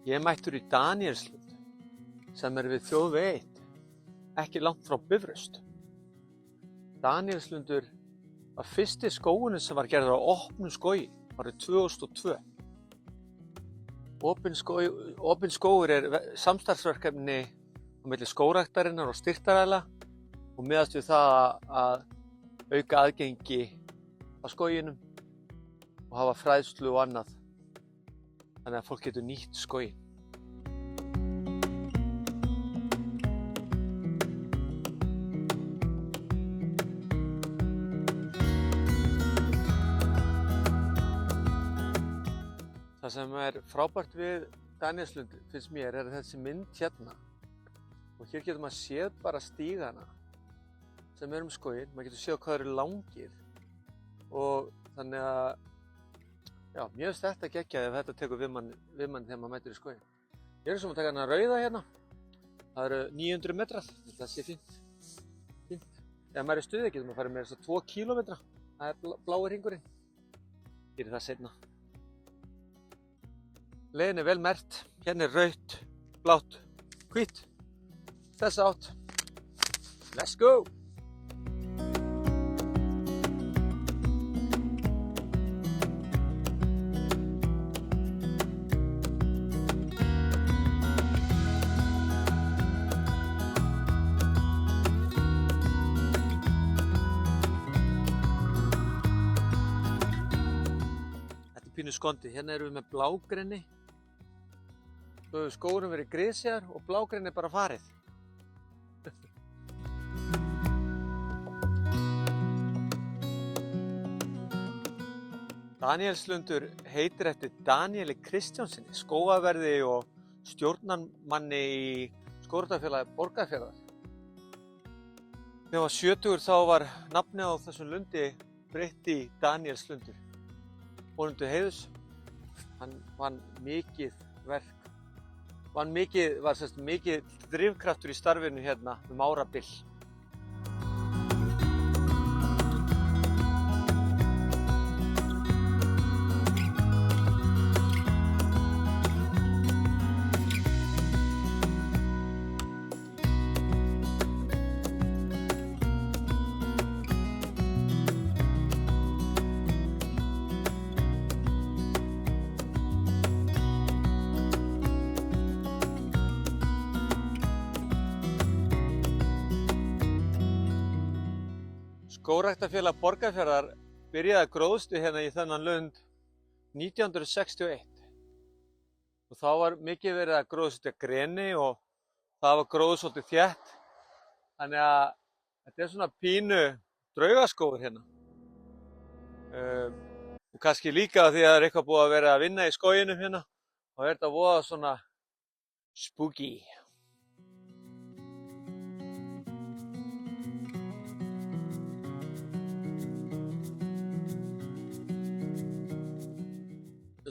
Ég er mættur í Daníelslund sem er við þjóðveg 1, ekki langt frá Bifröst. Daníelslundur var fyrsti skógurinn sem var gerður á opnum skógi árið 2002. Opinn skógur er samstarfsverkefni á milli skógræktarinnar og styrktaraðila og miðast við það að auka aðgengi að skóginum og hafa fræðslu og annað, þannig að fólk getur nýtt skóginn. Það sem er frábært við Daníelslund finnst mér er þessi mynd hérna og hér getur maður séð bara stígana sem er skóginn, maður getur séð hvað eru langir og þannig að já, mér finnst þetta geggjað ef þetta tekur við mann þegar maður mætir í skóginn. Ég er sem að taka hana rauða hérna, það eru 900 metrar, þetta sé fínt. Ef maður er í stuði getur maður farið með þess að 2 kílómetra, það er blái hringurinn, gerir það seinna. Leiðin er vel merkt, hérna er rautt, blátt, hvítt, þessa átt. Let's go! Þetta er pínu skondi, hérna erum við með blágreni. Svo hefur skógurinn verið grisjar og blágreni er bara farið. Daníelslundur heitir eftir Daníeli Kristjánsinni, skógaverði og stjórnarmanni í Skógræktarfélagi Borgarfjarðar. Þegar hann var 70 þá var nafnið á þessum lundi breytt í Daníelslundur. Honum til heiðurs, hann vann mikið verk. Var mikið drifkraftur í starfinu hérna árabil. Skógræktarfélag Borgarfjarðar byrjaði að gróðstu hérna í þennan lund 1961 og þá var mikið verið að gróðsetja greni og það var gróð svolítið þétt, þannig að þetta er svona pínu draugaskógur hérna. Og kannski líka því að það er eitthvað búið að vera að vinna í skóginum hérna og þetta voða svona spooky.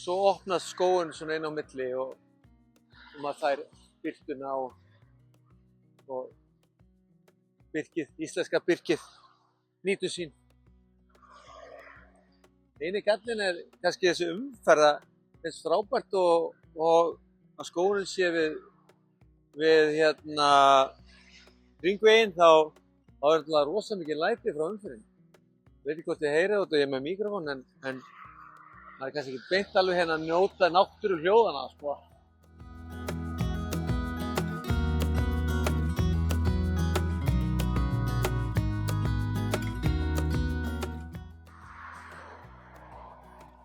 Svo opnast skógurinn svona inn á milli og maður fær birtuna og birkið, íslenska birkið, nýtur sín. Eini gallinn er kannski þessi umferða, þess frábært og að skógurinn sé við hérna hringveginn þá er þetta rosa mikið læti frá umferðinni. Ég veit ekki hvort þið heyrið þetta, ég er með míkrofón en það er kannski ekki beint alveg hérna að njóta náttúru hljóðana, sko.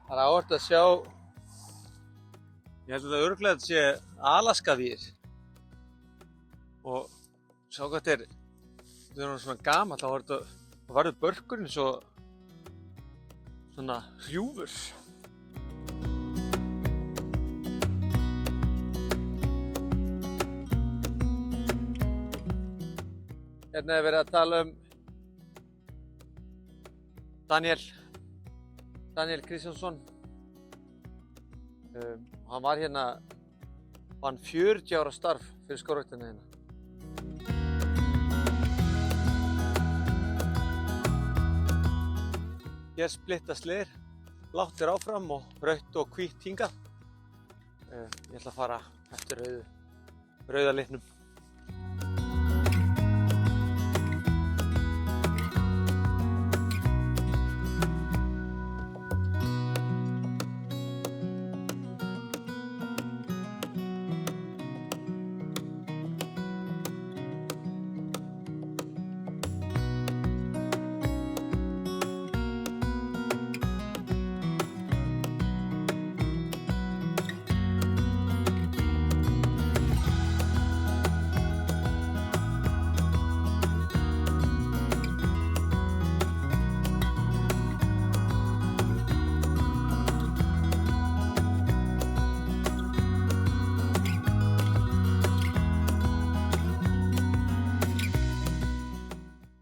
Það er áhört að sjá, ég held að þetta örugglega sé Alaskavír og sjá hvað þetta er svona gamalt, þá varður börkurinn svona hrjúfur. Hérna er verið að tala Daníel Kristjánsson. Hann var hérna, vann 40 ára starf fyrir skógræktina hérna. Hér splittast leiðir, blátt er áfram og rautt og hvítt hingað. Ég ætla að fara eftir rauða litnum.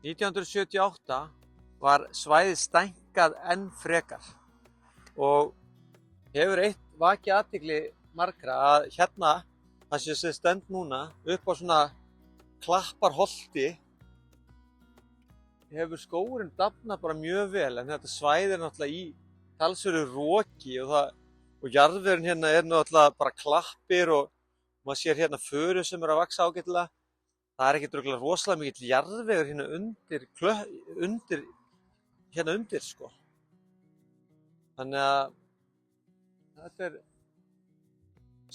Í 1978 var svæðið stækkað enn frekar og hefur eitt vakið athygli margra að hérna, það sem stend núna, upp á svona klapparholti, hefur skógurinn dafnað bara mjög vel, en þetta svæði náttúrulega í talsverðu roki og jarðvegurinn hérna náttúrulega bara klappir og maður sér hérna furu sem að vaxa ágætlega. Það ekkert örugglega rosalega mikill jarðvegur hérna undir sko. Þannig að þetta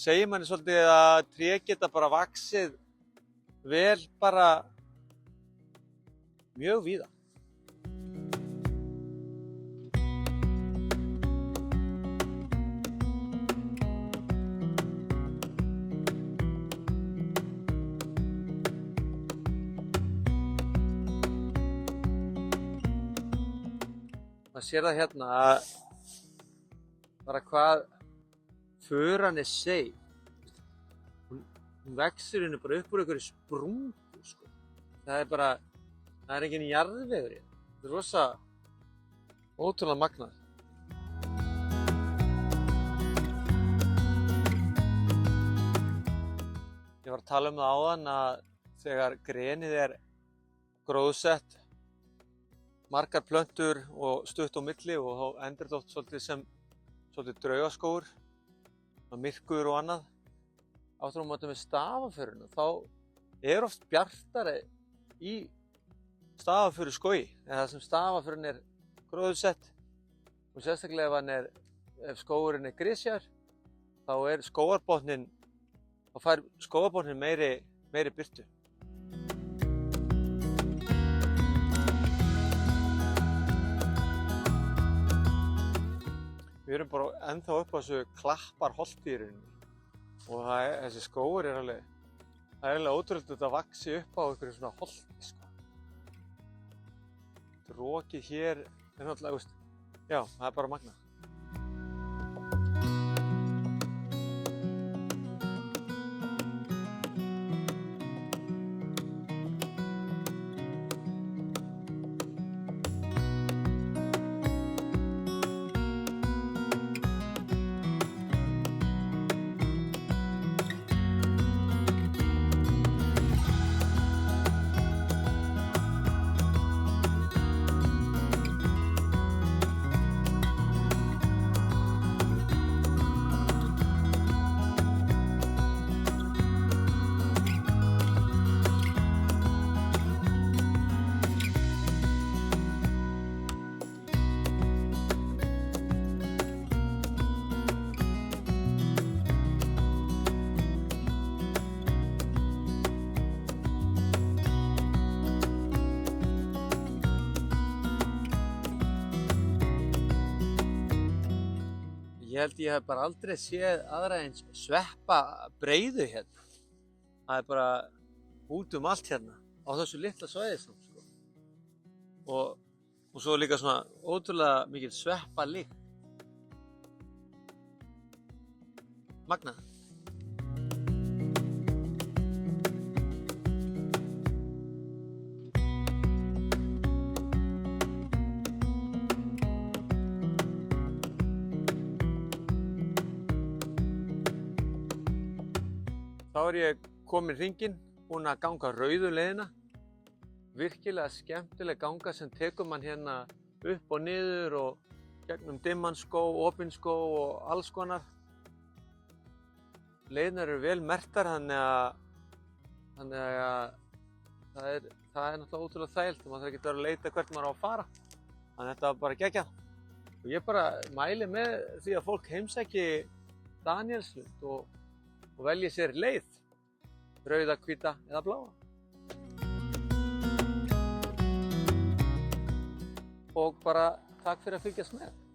segir manni svolítið að tré geta bara vaxið vel bara mjög víða. Maður sér það hérna að bara hvað furan seig. Hún vexur henni bara upp úr einhverju sprungu sko. Það er enginn jarðvegur í. Þetta rosa ótrúlega magnað. Ég var að tala það áðan að þegar grenið gróðsett, margar plöntur og stutt á milli og þá endur þetta oft svolítið sem draugaskógur, myrkur og annað. Aftur á móti með stafaföruna, þá oft bjartari í stafaföruskógi, en það sem stafaförun gróðursett og sérstaklega ef skógurinn grisjar, þá fær skógarbotninn meiri birtu. Við erum bara ennþá upp á þessu klapparholti í rauninni og þessi skógur það er ótrúlegt að vaxi upp á einhverju svona holti sko. Rokið hér náttúrulega, já, það bara magnað. Ég held ég hef bara aldrei séð aðra eins sveppabreiðu hérna. Það bara út allt hérna á þessu litla svæði samt sko. Og svo líka svona ótrúlega mikil sveppalykt. Magnað. Þá ég kominn hringinn, búinn að ganga rauðu leiðina. Virkilega skemmtileg ganga sem tekur mann hérna upp og niður og gegnum dimman skóg, opinn skóg og alls konar. leiðirnar eru vel merktar þannig að það er náttúrulega ótrúlega þægilegt og maður þarf ekki að vera að leita hvert maður á að fara. Þannig að þetta var bara geggjað. Og ég bara mæli með því að fólk heimsæki Daníelslund og velji sér leið, rauða, hvíta eða bláa. Og bara takk fyrir að fylgjast með.